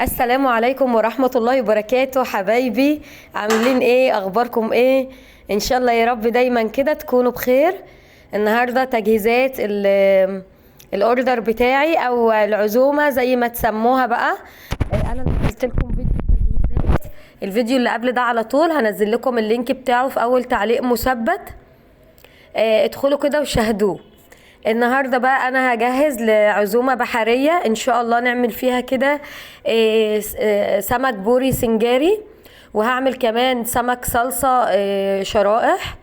السلام عليكم ورحمة الله وبركاته حبايبي. عاملين ايه؟ اخباركم ايه؟ ان شاء الله يا رب دايما كده تكونوا بخير. النهاردة تجهيزات الاوردر بتاعي او العزومة زي ما تسموها بقى. انا نزلت لكم فيديو تجهيزات. الفيديو اللي قبل ده على طول هنزل لكم اللينك بتاعه في اول تعليق مثبت. ادخلوا كده وشاهدوه. النهارده بقى انا هجهز لعزومه بحريه ان شاء الله نعمل فيها كده سمك بوري سنجاري. وهعمل كمان سمك صلصه شرائح.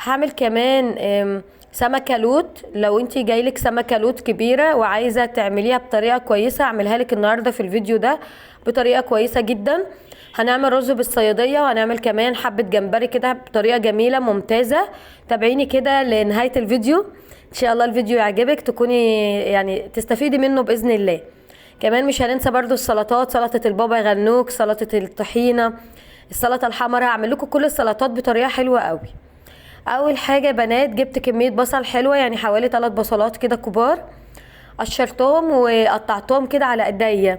هعمل كمان سمكه لوت. لو انتي جايلك سمكه لوت كبيره وعايزه تعمليها بطريقه كويسه اعملها لك النهارده في الفيديو ده بطريقه كويسه جدا. هنعمل رز بالصياديه وهنعمل كمان حبه جمبري كده بطريقه جميله ممتازه. تابعيني كده لنهايه الفيديو ان شاء الله الفيديو يعجبك تكوني يعني تستفيدي منه باذن الله. كمان مش هننسى برضو السلطات، سلطه البابا غنوج، سلطه الطحينه، السلطه الحمراء. هعمل لكم كل السلطات بطريقه حلوه قوي. اول حاجه يا بنات جبت كميه بصل حلوه يعني حوالي 3 بصلات كده كبار. قشرتهم وقطعتهم كده على ايديا.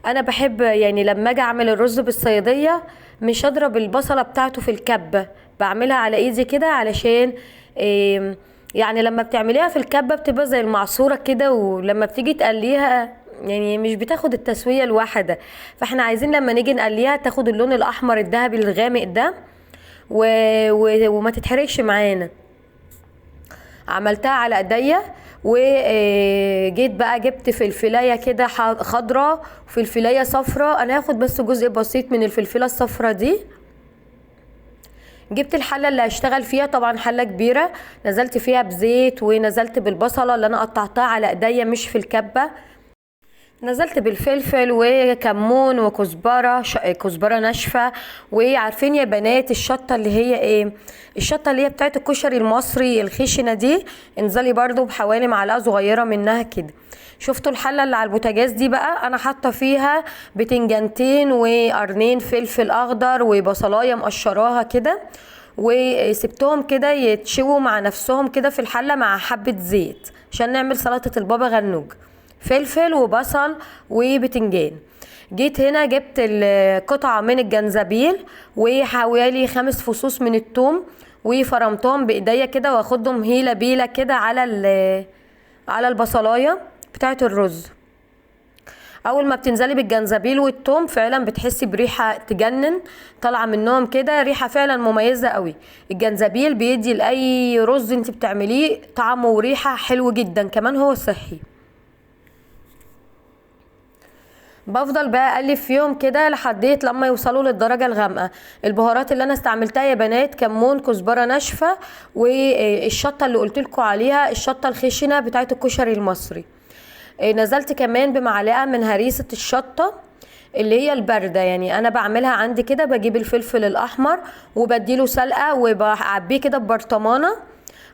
انا بحب يعني لما اجي اعمل الرز بالصياديه مش اضرب البصله بتاعته في الكبه، بعملها على ايدي كده علشان يعني لما بتعمليها في الكبه بتبقى زي المعصوره كده، ولما بتيجي تقليها يعني مش بتاخد التسويه الواحده. فاحنا عايزين لما نيجي نقليها تاخد اللون الاحمر الذهبي الغامق ده و... وما تتحرقش معانا. عملتها على ايديا وجيت بقى جبت فلفلايه كده خضراء وفلفلايه صفراء. انا هاخد بس جزء بسيط من الفلفله الصفراء دي. جبت الحله اللي هشتغل فيها، طبعا حله كبيره، نزلت فيها بزيت ونزلت بالبصله اللي انا قطعتها على ايديا مش في الكبه. نزلت بالفلفل وكمون وكزبره كزبره ناشفه. وعارفين يا بنات الشطه اللي هي ايه؟ الشطه اللي هي بتاعت الكشري المصري الخشنه دي. انزلي برضو بحوالي معلقه صغيره منها كده. شفتوا الحله اللي على البوتاجاز دي بقى؟ انا حاطه فيها بتنجانتين وقرنين فلفل اخضر وبصلايه مقشراها كده، وسبتهم كده يتشووا مع نفسهم كده في الحله مع حبه زيت عشان نعمل سلطه البابا غنوج. فلفل وبصل وبتنجان. جيت هنا جبت قطعة من الجنزبيل وحوالي 5 فصوص من الثوم وفرمتهم بايديا كده واخدهم هيلة بيلة كده على البصلاية بتاعت الرز. اول ما بتنزلي بالجنزبيل والثوم فعلا بتحسي بريحة تجنن طالعة منهم كده، ريحة فعلا مميزة قوي. الجنزبيل بيدي لاي رز انت بتعمليه طعمه وريحة حلو جدا، كمان هو صحي. بفضل بقى اقلب فيهم كده لحديت لما يوصلوا للدرجه الغامقه. البهارات اللي انا استعملتها يا بنات كمون كزبره ناشفه والشطه اللي قلت لكم عليها الشطه الخشنه بتاعه الكشري المصري. نزلت كمان بمعلقه من هريسه الشطه اللي هي البارده، يعني انا بعملها عندي كده، بجيب الفلفل الاحمر وبديله سلقه وبعبيه كده ببرطمانه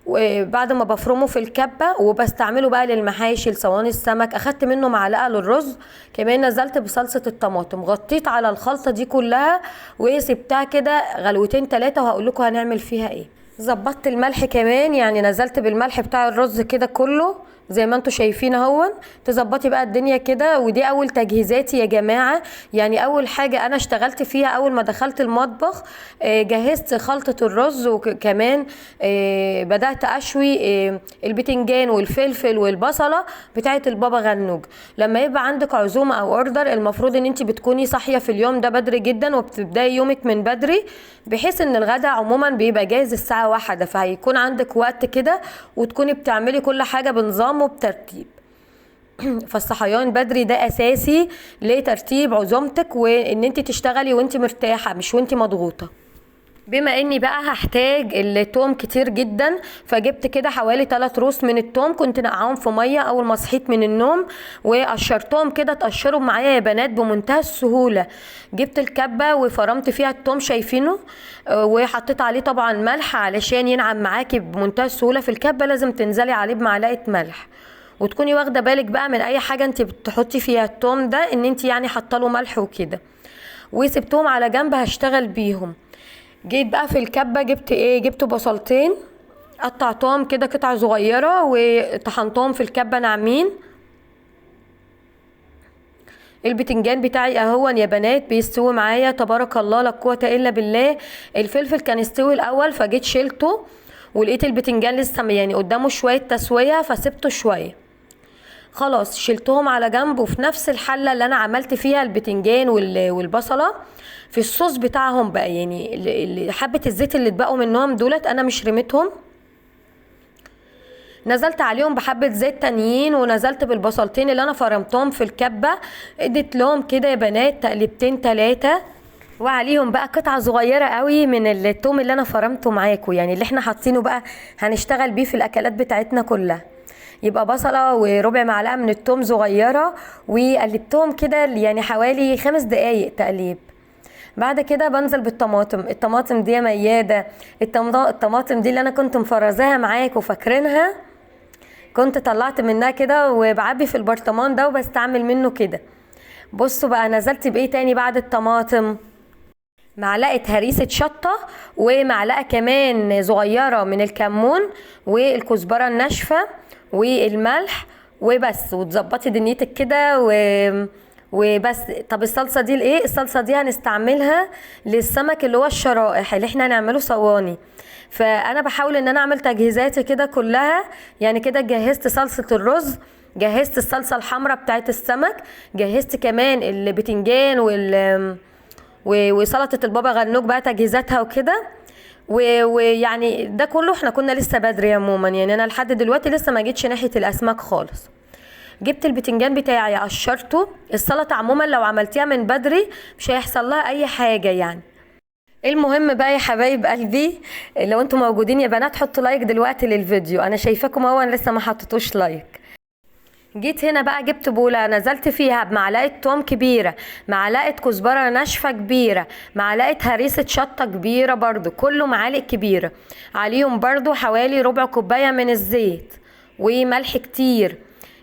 وبعد ما بفرمه في الكبه وبستعمله بقى للمحاشي لصواني السمك. اخدت منه معلقه للرز. كمان نزلت بصلصه الطماطم، غطيت على الخلطه دي كلها وسبتها كده غلوتين 3 وهقول لكم هنعمل فيها ايه. ظبطت الملح كمان، يعني نزلت بالملح بتاع الرز كده كله زي ما انتوا شايفين اهون. تظبطي بقى الدنيا كده، ودي اول تجهيزاتي يا جماعه. يعني اول حاجه انا اشتغلت فيها اول ما دخلت المطبخ جهزت خلطه الرز، وكمان بدات اشوي البتنجان والفلفل والبصله بتاعه البابا غنوج. لما يبقى عندك عزومه او اوردر المفروض ان انت بتكوني صاحيه في اليوم ده بدري جدا وبتبداي يومك من بدري، بحيث ان الغداء عموما بيبقى جاهز الساعه 1، فهيكون عندك وقت كده وتكوني بتعملي كل حاجه بنظام وبترتيب. فالصحيان بدري ده اساسي لترتيب عزومتك وان انت تشتغلي وانت مرتاحه مش وانت مضغوطه. بما اني بقى هحتاج التوم كتير جدا فجبت كده حوالي 3 روس من التوم، كنت نقعهم في ميه اول ما صحيت من النوم وقشرتهم كده تقشروا معايا يا بنات بمنتهى السهوله. جبت الكبه وفرمت فيها التوم شايفينه، وحطيت عليه طبعا ملح علشان ينعم معاكي بمنتهى السهوله. في الكبه لازم تنزلي عليه بمعلقه ملح، وتكوني واخده بالك بقى من اي حاجه انت بتحطي فيها التوم ده ان انت يعني حاطه له ملح وكده. وسبتهم على جنب هشتغل بيهم. جيت بقى في الكبه جبت ايه؟ جبت بصلتين قطعتهم كده قطع صغيره وطحنتهم في الكبه ناعمين. البتنجان بتاعي اهو يا بنات بيستوي معايا، تبارك الله لا قوه الا بالله. الفلفل كان استوي الاول فجيت شيلته، ولقيت البتنجان لسه يعني قدامه شويه تسويه فسبته شويه. خلاص شلتهم على جنب، وفي نفس الحله اللي انا عملت فيها البتنجان والبصله في الصوص بتاعهم بقى، يعني حبه الزيت اللي اتبقوا منهم دولت انا مش رميتهم، نزلت عليهم بحبه زيت تانيين، ونزلت بالبصلتين اللي انا فرمتهم في الكبه، اديت لهم كده يا بنات تقلبتين 3، وعليهم بقى قطعه صغيره قوي من التوم اللي انا فرمته معاكم، يعني اللي احنا حاطينه بقى هنشتغل بيه في الاكلات بتاعتنا كلها. يبقى بصله وربع معلقه من التوم صغيره، وقلبتهم كده يعني حوالي 5 دقايق تقليب. بعد كده بنزل بالطماطم، الطماطم دي مياده، الطماطم دي اللي انا كنت مفرزاها معاك وفاكرينها، كنت طلعت منها كده وبعبي في البرطمان ده وبستعمل منه كده. بصوا بقى نزلت بايه تاني بعد الطماطم؟ معلقه هريسه شطه، ومعلقه كمان صغيره من الكمون، والكزبره الناشفه، والملح، وبس. وتظبطي دنيتك كده وبس. طب الصلصه دي لايه؟ الصلصه دي هنستعملها للسمك اللي هو الشرائح اللي احنا هنعمله صواني. فانا بحاول ان انا اعمل تجهيزاتي كده كلها، يعني كده جهزت صلصه الرز، جهزت الصلصه الحمراء بتاعت السمك، جهزت كمان البتنجان وسلطه البابا غنوج بقى تجهيزاتها وكده. ويعني ده كله احنا كنا لسه بدري عموما، يعني انا لحد دلوقتي لسه ما جيتش ناحيه الاسماك خالص. جبت البتنجان بتاعي قشرته. السلطه عموما لو عملتيها من بدري مش هيحصل لها اي حاجه يعني. المهم بقى يا حبايب قلبي، لو انتم موجودين يا بنات حطوا لايك دلوقتي للفيديو، انا شايفاكم اهو انا لسه ما حطيتوش لايك. جيت هنا بقى جبت بوله نزلت فيها بمعلقه توم كبيره، معلقه كزبره ناشفه كبيره، معلقه هريسه شطه كبيره برضو، كله معالق كبيره، عليهم برضو حوالي ربع كوبايه من الزيت، وملح كتير،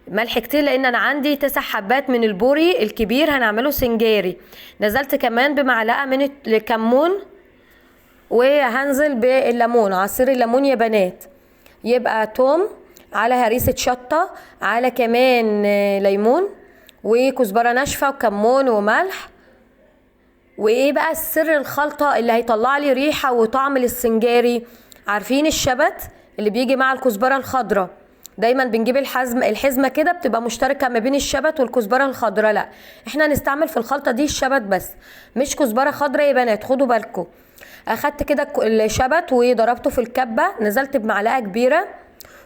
ملح كتير لان انا عندي 9 حبات من البوري الكبير هنعمله سنجاري. نزلت كمان بمعلقه من الكمون، وهنزل بالليمون، عصير الليمون يا بنات. يبقى توم على هريسة شطة على كمان ليمون وكزبرة ناشفة وكمون وملح. وايه بقى السر الخلطة اللي هيطلع لي ريحة وطعم للسنجاري؟ عارفين الشبت اللي بيجي مع الكزبرة الخضراء؟ دايما بنجيب الحزمة كده بتبقى مشتركة ما بين الشبت والكزبرة الخضراء، لا احنا هنستعمل في الخلطة دي الشبت بس، مش كزبرة خضراء يا بنات، خدوا بالكم. اخدت كده الشبت وضربته في الكبة، نزلت بمعلقة كبيرة،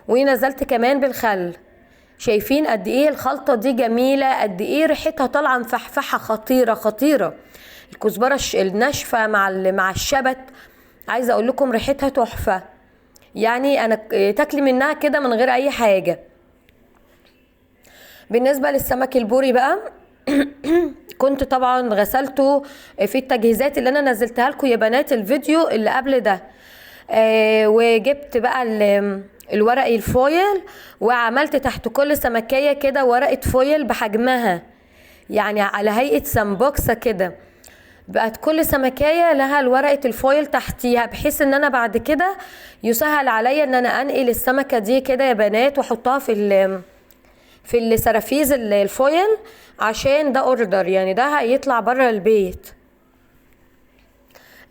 ونزلت كمان بالخل. شايفين قد ايه الخلطة دي جميلة، قد ايه ريحتها طالعة مفحفحة خطيرة خطيرة. الكزبرة الناشفة مع الشبت، عايزة اقول لكم ريحتها تحفة، يعني انا تاكلي منها كده من غير اي حاجة. بالنسبة للسمك البوري بقى كنت طبعا غسلته في التجهيزات اللي انا نزلتها لكم يا بنات الفيديو اللي قبل ده. وجبت بقى الورق الفويل، وعملت تحت كل سمكية كده ورقة فويل بحجمها، يعني على هيئة سمبوكسة كده، بقت كل سمكية لها الورقة الفويل تحتيها، بحيث ان انا بعد كده يسهل عليا ان انا انقل السمكة دي كده يا بنات واحطها في السرافيز الفويل، عشان ده اوردر، يعني ده هيطلع بره البيت.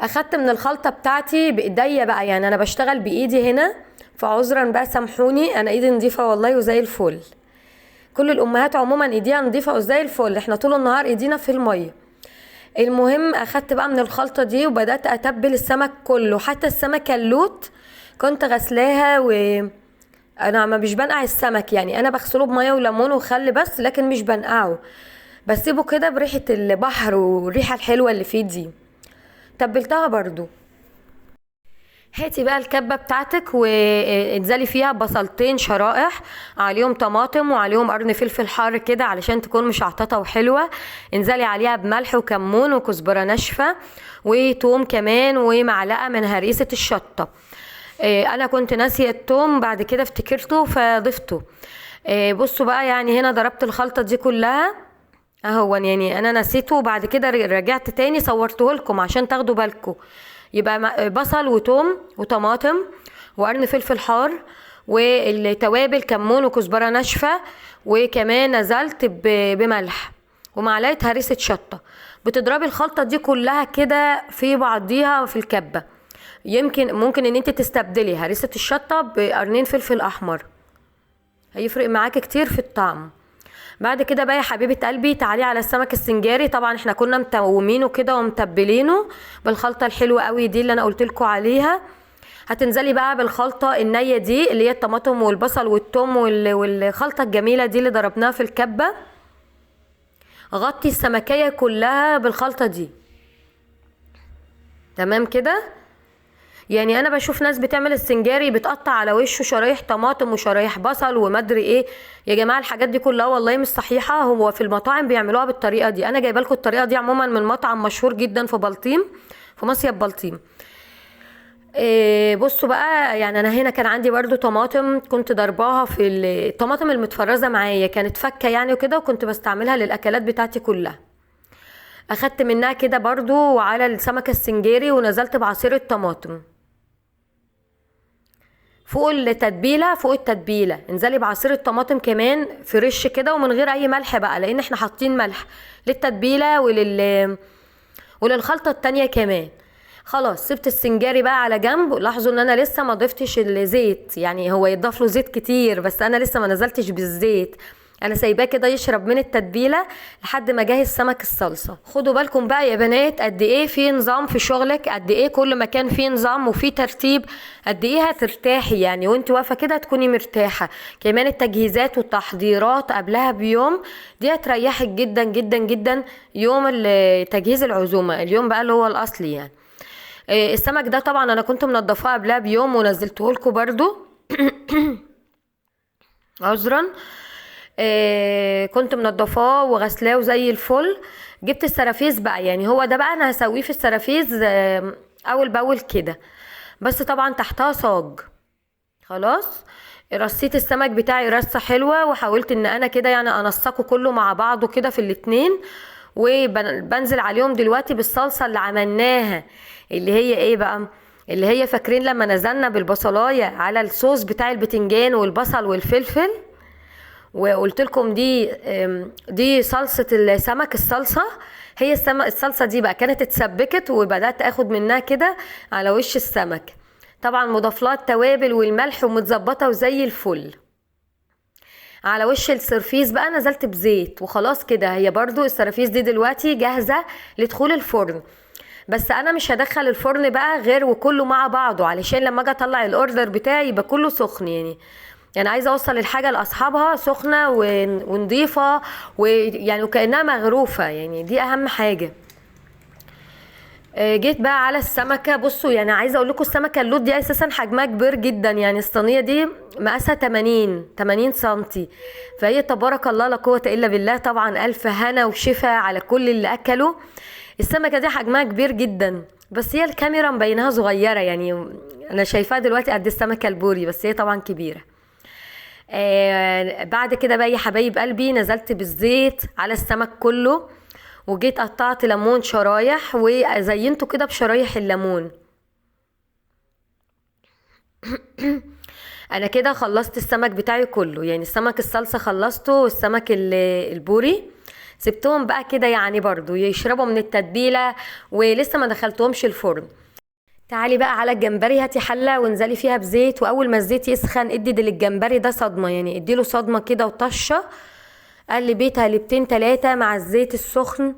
اخدت من الخلطة بتاعتي بايديا بقى، يعني انا بشتغل بايدي هنا، فعذرا بقى سامحوني، انا ايدي نظيفة والله وزي الفل. كل الامهات عموما ايديها نظيفة وزي الفل، احنا طول النهار ايدينا في المية. المهم اخدت بقى من الخلطة دي وبدأت اتبل السمك كله، حتى السمكة اللوت كنت غسلاها، انا ما مش بنقع السمك، يعني انا بغسله بميه وليمون وخل بس، لكن مش بنقعه، بسيبه كده بريحة البحر والريحة الحلوة اللي فيه دي. تبلتها برضو. هاتي بقى الكبة بتاعتك وانزلي فيها بصلتين شرائح، عليهم طماطم وعليهم قرن فلفل حار كده علشان تكون مشعططة وحلوة، انزلي عليها بملح وكمون وكزبرة ناشفة وتوم كمان، ومعلقة من هريسة الشطة. انا كنت ناسية التوم، بعد كده افتكرته فضفته. بصوا بقى، يعني هنا ضربت الخلطة دي كلها اهو، يعني انا نسيته وبعد كده رجعت تاني صورته لكم عشان تاخدوا بالكم. يبقى بصل وتوم وطماطم وقرن فلفل حار والتوابل كمون وكزبرة ناشفة، وكمان نزلت بملح ومعلقه هريسه شطه. بتضربي الخلطه دي كلها كده في بعضيها في الكبه. ممكن ان انت تستبدلي هريسه الشطه بقرنين فلفل احمر، هيفرق معاكي كتير في الطعم. بعد كده بقى يا حبيبه قلبي تعالي على السمك السنجاري. طبعا احنا كنا متومينه كده ومتبلينه بالخلطه الحلوه قوي دي اللي انا قلت لكم عليها. هتنزلي بقى بالخلطه النيه دي اللي هي الطماطم والبصل والثوم والخلطه الجميله دي اللي ضربناها في الكبه. غطي السمكيه كلها بالخلطه دي. تمام كده. يعني انا بشوف ناس بتعمل السنجاري بتقطع على وشه شرايح طماطم وشرايح بصل ومدري ايه. يا جماعه الحاجات دي كلها والله مش صحيحه. هو في المطاعم بيعملوها بالطريقه دي. انا جايبه لكم الطريقه دي عموما من مطعم مشهور جدا في بلطيم، في مصيف بلطيم. بصوا بقى، يعني انا هنا كان عندي برضو طماطم كنت ضرباها في الطماطم المتفرزه معايا، كانت فكه يعني وكده، وكنت بستعملها للاكلات بتاعتي كلها. اخدت منها كده برضو على السمكه السنجاري ونزلت بعصير الطماطم فوق التتبيله. فوق التتبيله انزلي بعصير الطماطم كمان فريش كده ومن غير اي ملح بقى، لان احنا حاطين ملح للتتبيله وللخلطه التانية كمان. خلاص سبت السنجاري بقى على جنب. لاحظوا ان انا لسه ما ضفتش الزيت، يعني هو يضاف له زيت كتير بس انا لسه ما نزلتش بالزيت. انا سايباه كده يشرب من التتبيله لحد ما اجهز سمك الصلصه. خدوا بالكم بقى يا بنات قد ايه في نظام في شغلك، قد ايه كل مكان فيه نظام وفيه ترتيب، قد ايه هترتاحي يعني وانت واقفه كده تكوني مرتاحه. كمان التجهيزات والتحضيرات قبلها بيوم دي هتريحك جدا جدا جدا. يوم تجهيز العزومه، اليوم بقى اللي هو الاصلي يعني. السمك ده طبعا انا كنت منضفاه قبلها بيوم ونزلته لكم برضو عذرا. كنت منضفاه وغسلاه وزي الفل. جبت السرافيس بقى، يعني هو ده بقى انا هسويه في السرافيس اول باول كده، بس طبعا تحتها صاج. خلاص رصيت السمك بتاعي رصه حلوه، وحاولت ان انا كده يعني انسقه كله مع بعضه كده في الاتنين. وبنزل عليهم دلوقتي بالصلصه اللي عملناها، اللي هي ايه بقى، اللي هي فاكرين لما نزلنا بالبصلايه على الصوص بتاع البتنجان والبصل والفلفل، وقلت لكم دي صلصه السمك. الصلصه هي الصلصه دي بقى كانت اتسبكت وبدات اخد منها كده على وش السمك. طبعا مضاف لها التوابل والملح ومتظبطه وزي الفل. على وش السرفيس بقى نزلت بزيت وخلاص كده. هي برضو السرافيس دي دلوقتي جاهزه لدخول الفرن، بس انا مش هدخل الفرن بقى غير وكله مع بعضه، علشان لما اجي اطلع الاوردر بتاعي يبقى كله سخن. يعني عايزه اوصل الحاجه لاصحابها سخنه ونضيفه ويعني وكانها مغروفه، يعني دي اهم حاجه. جيت بقى على السمكه. بصوا يعني عايزه اقول لكم السمكه اللوت دي اساسا حجمها كبير جدا، يعني الصينيه دي مقاسها 80 سنتي، فهي تبارك الله لا قوه الا بالله. طبعا الف هنا وشفا على كل اللي اكلوا. السمكه دي حجمها كبير جدا، بس هي الكاميرا مبينها صغيره، يعني انا شايفاها دلوقتي قد السمكه البوري، بس هي طبعا كبيره. بعد كده بقى يا حبايب قلبي نزلت بالزيت على السمك كله، وجيت قطعت ليمون شرايح وزينته كده بشرايح الليمون. انا كده خلصت السمك بتاعي كله، يعني السمك الصلصه خلصته والسمك البوري سبتهم بقى كده يعني برضو يشربوا من التتبيله ولسه ما دخلتهمش الفرن. تعالي بقى على الجمبري، هاتي حله وانزلي فيها بزيت، واول ما الزيت يسخن ادي للجمبري ده صدمه، يعني اديله صدمه كده وطشه. قلبيه تقلبتين 3 مع الزيت السخن،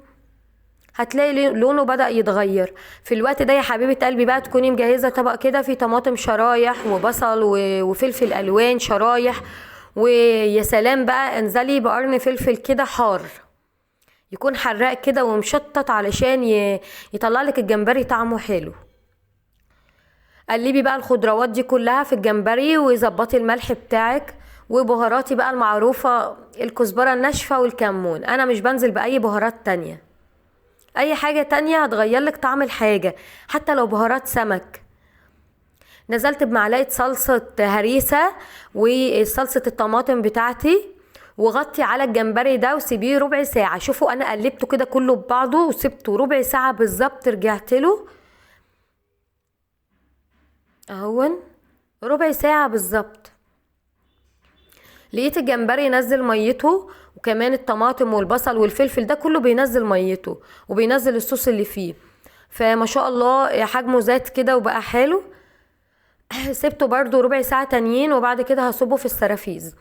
هتلاقي لونه بدأ يتغير. في الوقت ده يا حبيبه قلبي بقى تكوني مجهزه طبق كده فيه طماطم شرايح وبصل وفلفل الوان شرايح، ويا سلام بقى انزلي بقرن فلفل كده حار يكون حراق كده ومشطط علشان يطلع لك الجمبري طعمه حلو. قلبي بقى الخضروات دي كلها في الجمبري وظبطي الملح بتاعك وبهاراتي بقى المعروفة، الكزبرة الناشفة والكمون. انا مش بنزل باي بهارات تانية، اي حاجة تانية هتغير لك طعم الحاجة حتى لو بهارات سمك. نزلت بمعلقة صلصة هريسة وصلصة الطماطم بتاعتي، وغطي على الجمبري ده وسيبيه ربع ساعة. شوفوا انا قلبته كده كله ببعضه وسبته ربع ساعة بالظبط، رجعت له اهون ربع ساعة بالظبط. لقيت الجمبري نزل ميته وكمان الطماطم والبصل والفلفل ده كله بينزل ميته وبينزل الصوص اللي فيه. فما شاء الله حجمه زاد كده وبقى حلو. سبته برضو ربع ساعة تانيين وبعد كده هصبه في السرافيز.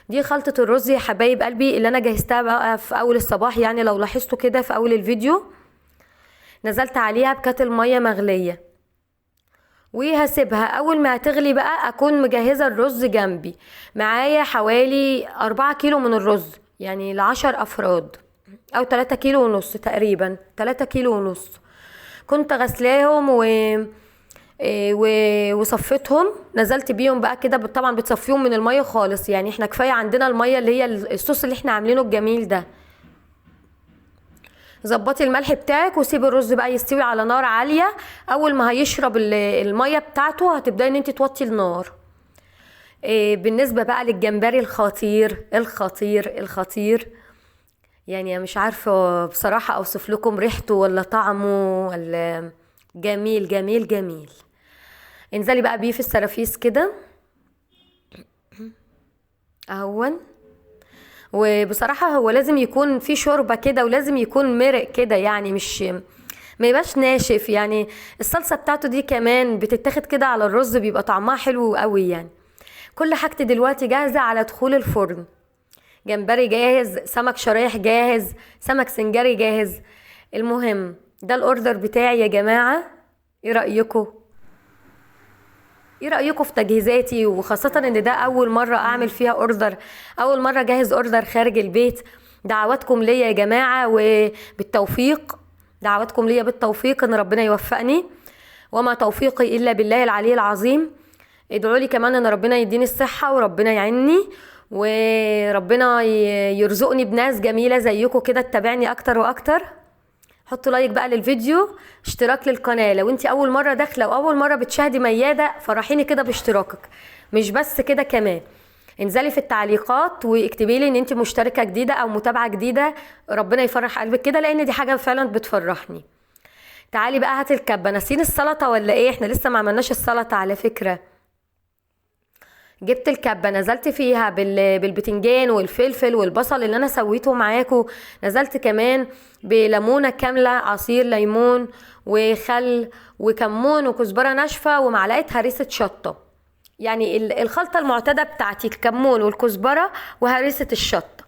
دي خلطة الرز يا حبايب قلبي اللي انا جهزتها بقى في اول الصباح، يعني لو لاحظتوا كده في اول الفيديو نزلت عليها بكاتل مية مغلية وهسيبها. اول ما هتغلي بقى اكون مجهزة الرز جنبي. معايا حوالي 4 كيلو من الرز، يعني ل10 افراد، او 3 كيلو ونص تقريبا، 3 كيلو ونص. كنت غسلاهم وصفيتهم، نزلت بيهم بقى كده. طبعا بتصفيهم من المية خالص، يعني احنا كفاية عندنا المية اللي هي الصوص اللي احنا عاملينه الجميل ده. ظبطي الملح بتاعك وسيبي الرز بقى يستوي على نار عالية. اول ما هيشرب المية بتاعته هتبداي ان انت توطي النار. بالنسبة بقى للجمبري الخطير الخطير الخطير، يعني مش عارفة بصراحة اوصف لكم ريحته ولا طعمه ولا، جميل جميل جميل. انزلي بقى بيه في السرافيس كده اهون. وبصراحة هو لازم يكون في شوربة كده ولازم يكون مرق كده، يعني مش ما يبقاش ناشف. يعني الصلصة بتاعته دي كمان بتتاخد كده على الرز بيبقى طعمها حلو قوي. يعني كل حاجتي دلوقتي جاهزة على دخول الفرن. جمبري جاهز، سمك شرايح جاهز، سمك سنجاري جاهز. المهم ده الاوردر بتاعي يا جماعة. ايه رأيكم؟ ايه رأيكم في تجهيزاتي؟ وخاصة ان ده اول مرة اعمل فيها اوردر، اول مرة جهز اوردر خارج البيت. دعواتكم ليا يا جماعة وبالتوفيق، دعواتكم ليا بالتوفيق ان ربنا يوفقني، وما توفيقي الا بالله العلي العظيم. ادعوا لي كمان ان ربنا يديني الصحة وربنا يعيني وربنا يرزقني بناس جميلة زيكم كده تتابعني اكتر واكتر. حطوا لايك بقى للفيديو، اشتراك للقناة لو انت اول مرة داخلة واول مرة بتشاهدي ميادة، فرحيني كده باشتراكك. مش بس كده، كمان انزلي في التعليقات واكتبي لي ان انت مشتركة جديدة او متابعة جديدة. ربنا يفرح قلبك كده، لان دي حاجة فعلا بتفرحني. تعالي بقى هاتي الكبة. ناسين السلطة ولا ايه؟ احنا لسه ما عملناش السلطة على فكرة. جبت الكبة، نزلت فيها بالبتنجان والفلفل والبصل اللي انا سويته معاكم. نزلت كمان بليمونة كاملة، عصير ليمون وخل وكمون وكزبرة ناشفة ومعلقة هريسة شطة. يعني الخلطة المعتادة بتاعتي الكمون والكزبرة وهريسة الشطة.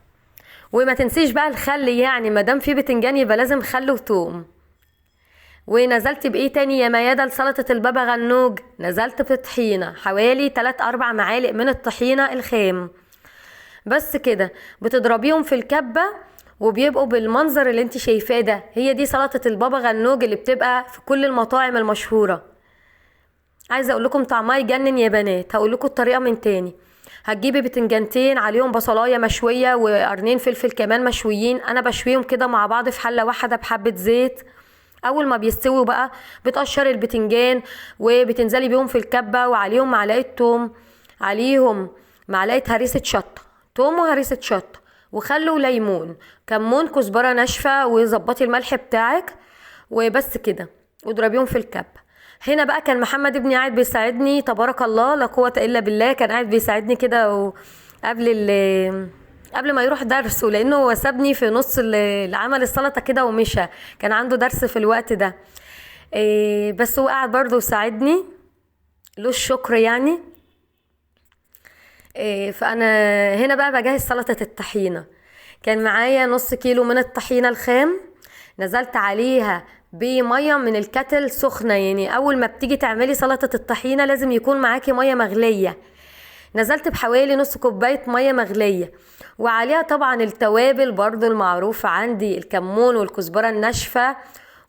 وما تنسيش بقى الخل، يعني مادام في بتنجان يبقى لازم خل وثوم. ونزلت بايه تاني يا ميادة لسلطة البابا غنوج؟ نزلت بطحينة، حوالي 3-4 معالق من الطحينة الخام. بس كده بتضربيهم في الكبة وبيبقوا بالمنظر اللي انت شايفاه ده. هي دي سلطة البابا غنوج اللي بتبقى في كل المطاعم المشهورة. عايزة اقول لكم طعمها يجنن يا بنات. هقول لكم الطريقة من تاني. هتجيبي بتنجانتين عليهم بصلايه مشويه وقرنين فلفل كمان مشويين. انا بشويهم كده مع بعض في حله واحده بحبه زيت. اول ما بيستووا بقى بتقشري البتنجان وبتنزلي بيهم في الكبه، وعليهم معلقه توم، عليهم معلقه هريسه شطه، توم وهريسه شطه وخل وليمون، كمون، كزبره ناشفه، وظبطي الملح بتاعك وبس كده، واضربيهم في الكبه. هنا بقى كان محمد ابني قاعد بيساعدني، تبارك الله لا قوه الا بالله. كان قاعد بيساعدني كده قبل ما يروح درسه، لانه هو سابني في نص العمل السلطه كده ومشى. كان عنده درس في الوقت ده. بس هو قاعد برضه وساعدني، له الشكر يعني. فانا هنا بقى بجهز سلطه الطحينه. كان معايا نص كيلو من الطحينه الخام، نزلت عليها بميه من الكتل سخنه. يعني اول ما بتيجي تعملي سلطه الطحينه لازم يكون معاكي ميه مغليه. نزلت بحوالي نص كوبايه ميه مغليه، وعليها طبعا التوابل برضو المعروفه عندي، الكمون والكزبره الناشفه،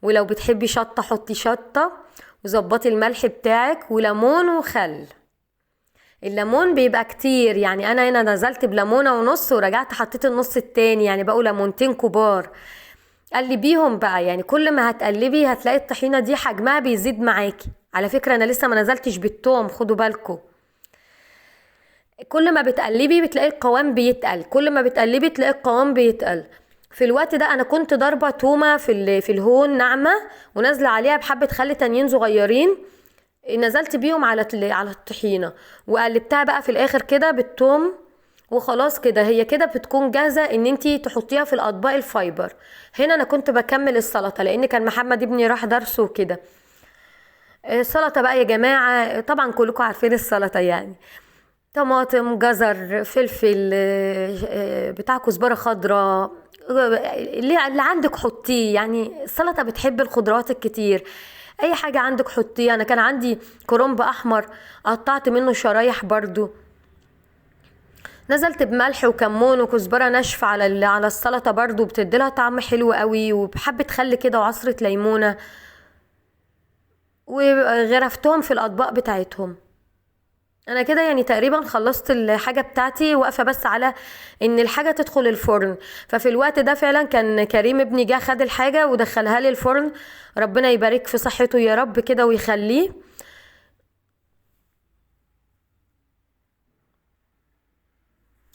ولو بتحبي شطه حطي شطه، وظبطي الملح بتاعك، وليمون وخل. الليمون بيبقى كتير، يعني انا هنا نزلت بليمونه ونص ورجعت حطيت النص التاني، يعني بقوا ليمونتين كبار. قلبيهم بقى، يعني كل ما هتقلبي هتلاقي الطحينه دي حجمها بيزيد معاكي. على فكره انا لسه ما نزلتش بالثوم، خدوا بالكم. كل ما بتقلبي بتلاقي القوام بيتقل، كل ما بتقلبي تلاقي القوام بيتقل. في الوقت ده انا كنت ضاربه تومه في الهون ناعمه، ونازله عليها بحبه خل تانيين صغيرين، نزلت بيهم على الطحينه، وقلبتها بقى في الاخر كده بالثوم وخلاص كده هي كده بتكون جاهزة ان انتي تحطيها في الاطباق الفايبر. هنا انا كنت بكمل السلطة لان كان محمد ابني راح درسه وكده. السلطة بقى يا جماعة طبعا كلكم عارفين السلطة يعني، طماطم، جزر، فلفل، بتاع كزبرة خضراء، اللي عندك حطيه. يعني السلطة بتحب الخضروات الكتير، اي حاجة عندك حطيه. انا كان عندي كرنب احمر قطعت منه شرايح برضو. نزلت بملح وكمون وكزبرة ناشفة على السلطة برضو، بتديلها طعم حلو قوي، وبحبة خل كده وعصرة ليمونة، وغرفتهم في الاطباق بتاعتهم. انا كده يعني تقريبا خلصت الحاجة بتاعتي، واقفة بس على ان الحاجة تدخل الفرن. ففي الوقت ده فعلا كان كريم ابني جه خد الحاجة ودخلها لي الفرن. ربنا يبارك في صحته يا رب كده ويخليه.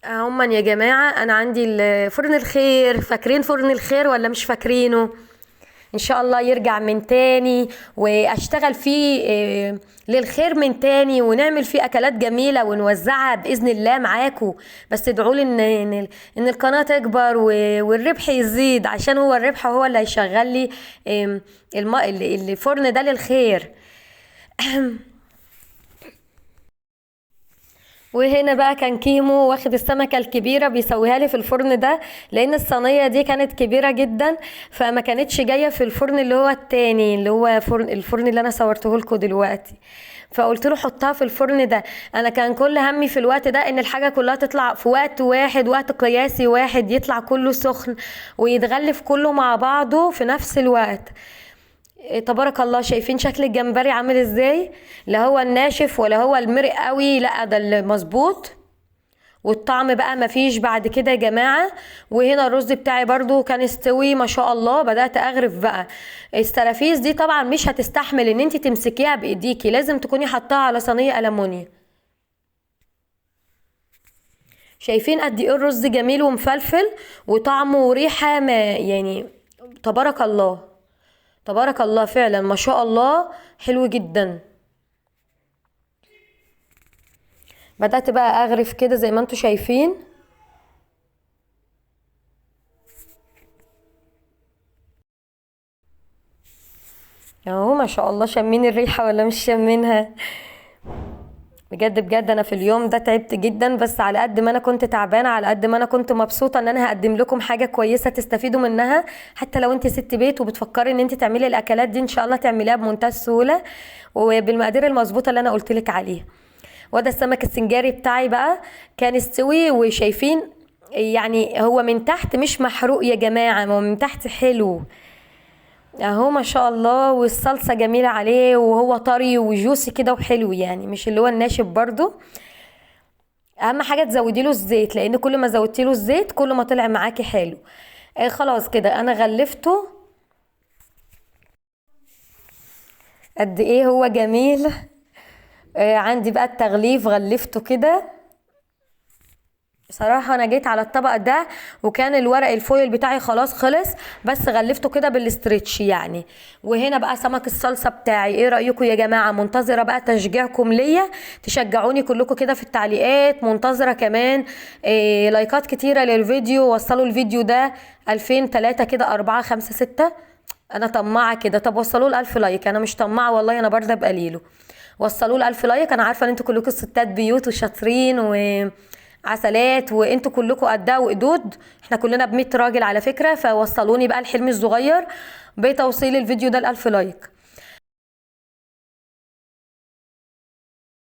هما يا جماعة انا عندي فرن الخير، فاكرين فرن الخير ولا مش فاكرينه؟ ان شاء الله يرجع من تاني واشتغل فيه للخير من تاني، ونعمل فيه اكلات جميلة ونوزعها باذن الله معاكم. بس ادعوا لي ان القناة تكبر والربح يزيد، عشان هو الربح هو اللي هيشغل لي الفرن ده للخير. وهنا بقى كان كيمو واخد السمكة الكبيرة بيسويها لي في الفرن ده، لان الصينية دي كانت كبيرة جدا، فما كانتش جاية في الفرن اللي هو التاني، اللي هو الفرن اللي انا صورته لكم دلوقتي. فقلت له حطها في الفرن ده. انا كان كل همي في الوقت ده ان الحاجة كلها تطلع في وقت واحد، وقت قياسي واحد، يطلع كله سخن ويتغلف كله مع بعضه في نفس الوقت. تبارك الله، شايفين شكل الجمبري عامل ازاي؟ لا هو الناشف ولا هو المرق قوي، لا ده المظبوط. والطعم بقى مفيش بعد كده يا جماعة. وهنا الرز بتاعي برضو كان استوي ما شاء الله. بدأت اغرف بقى. السرافيس دي طبعا مش هتستحمل ان انت تمسكيها بايديكي، لازم تكوني حطاها على صينية ألمونيا. شايفين قد ايه الرز جميل ومفلفل وطعمه وريحة ما يعني. تبارك الله، تبارك الله فعلا ما شاء الله، حلو جدا. بدأت بقى اغرف كده زي ما انتوا شايفين. اهو ما شاء الله، شامين الريحة ولا مش شامينها؟ بجد بجد انا في اليوم ده تعبت جدا، بس على قد ما انا كنت تعبانه على قد ما انا كنت مبسوطه ان انا هقدم لكم حاجه كويسه تستفيدوا منها. حتى لو انت ست بيت وبتفكري ان انت تعملي الاكلات دي، ان شاء الله تعمليها بمنتهى السهوله وبالمقادير المظبوطه اللي انا قلت لك عليها. وده السمك السنجاري بتاعي بقى، كان استوي وشايفين يعني هو من تحت مش محروق يا جماعه، هو من تحت حلو اهو ما شاء الله. والصلصه جميله عليه، وهو طري وجوسي كده وحلو، يعني مش اللي هو الناشف برضو. اهم حاجه تزودي له الزيت، لان كل ما زودتي له الزيت كل ما طلع معاكي حلو. خلاص كده انا غلفته. قد ايه هو جميل. عندي بقى التغليف غلفته كده. بصراحة انا جيت على الطبق ده وكان الورق الفويل بتاعي خلاص خلص، بس غلفته كده بالاسترتش يعني. وهنا بقى سمك الصلصة بتاعي. ايه رأيكم يا جماعة؟ منتظرة بقى تشجيعكم ليا، تشجعوني كلكم كده في التعليقات. منتظرة كمان لايكات كتيرة للفيديو. وصلوا الفيديو ده 2000 3 كده 4 5 6. انا طماعة كده. طب وصلوا ل 1000 لايك. انا مش طماعة والله، انا برضه بقليله. وصلوا ل 1000 لايك. انا عارفة ان انتوا كلكم ستات بيوت وشاطرين وعسلات، وانتوا كلكم قدها وقدود. احنا كلنا ب 100 راجل على فكرة. فوصلوني بقى الحلم الصغير بتوصيل الفيديو ده ل 1000 لايك.